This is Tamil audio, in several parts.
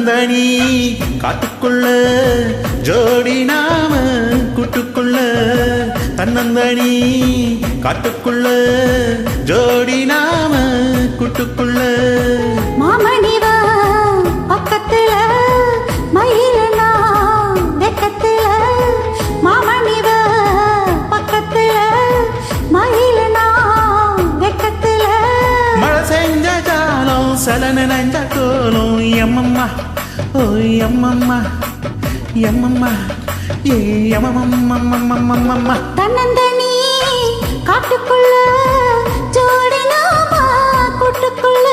தன்னந்தனி காட்டுக்குள்ள ஜோடி நாம கூட்டுக்குள்ள தன்னந்தனி காட்டுக்குள்ள ஜோடி நாம கூட்டுக்குள்ள மாமணிவா பக்கத்துல மயிலனா வெக்கத்துல மாமணிவா பக்கத்துல மயிலனா வெக்கத்துல மழை செஞ்ச காலம் சலன நஞ்ச கோலம் எம்மம்மா ஓ எம்மம்மா எம்மம்மா ஏ எம்மம்மா தன்னந்தனி காட்டுக்குள்ள ஜோடி நாம கூட்டுக்குள்ள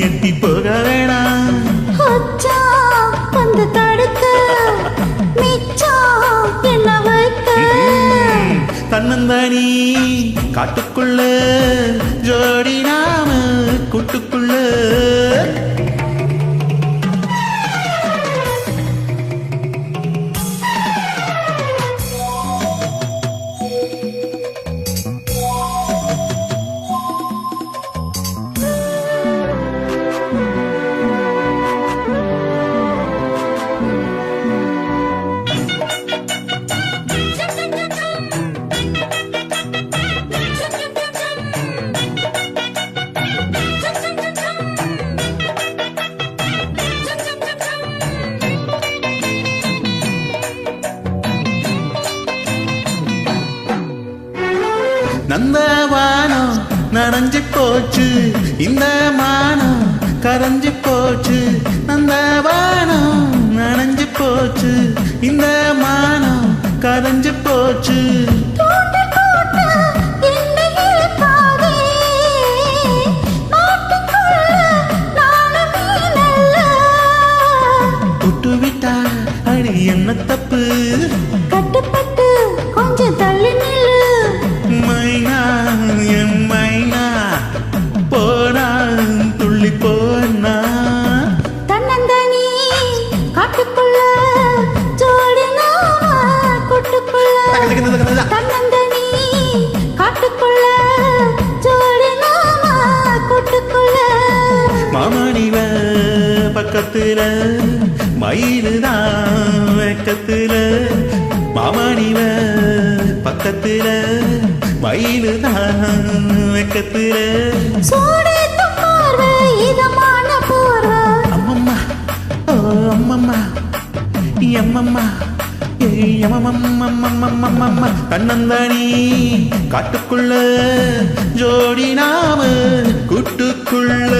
எட்டி போக வேணாம் வந்து தடுக்க மிச்சம் என்ன வைக்க தன்னந்தனி காட்டுக்குள்ள ஜோடி நாம கூட்டுக்குள்ள நந்தவானம் நனைஞ்சு போச்சு இந்த மானம் கரைஞ்சு போச்சு நந்தவானம் நனைஞ்சு போச்சு இந்த மானம் கரைஞ்சு போச்சு விட்டு விட்டா அடி என்ன தப்பு கட்டுப்பட்டு கொஞ்சம் தள்ளி நில்லு மைனா என் மைனா போனா துள்ளி போனா தன்னந்தனி காட்டுக்குள்ள ஜோடி நாம கூட்டுக்குள்ள தன்னந்தனி காட்டுக்குள்ள ஜோடி நாம கூட்டுக்குள்ள மாமணிவ பக்கத்துல மயிலுதான் வெக்கத்துல மாமணிவ பக்கத்துல மயிலுதான் வெக்கத்துல சூடேத்து பார்வை இதமான போர்வை அம்மம்மா ஓ அம்மம்மா எம்மம்மா ஏ எம்மம்மா தன்னந்தனி காட்டுக்குள்ள ஜோடி நாம கூட்டுக்குள்ள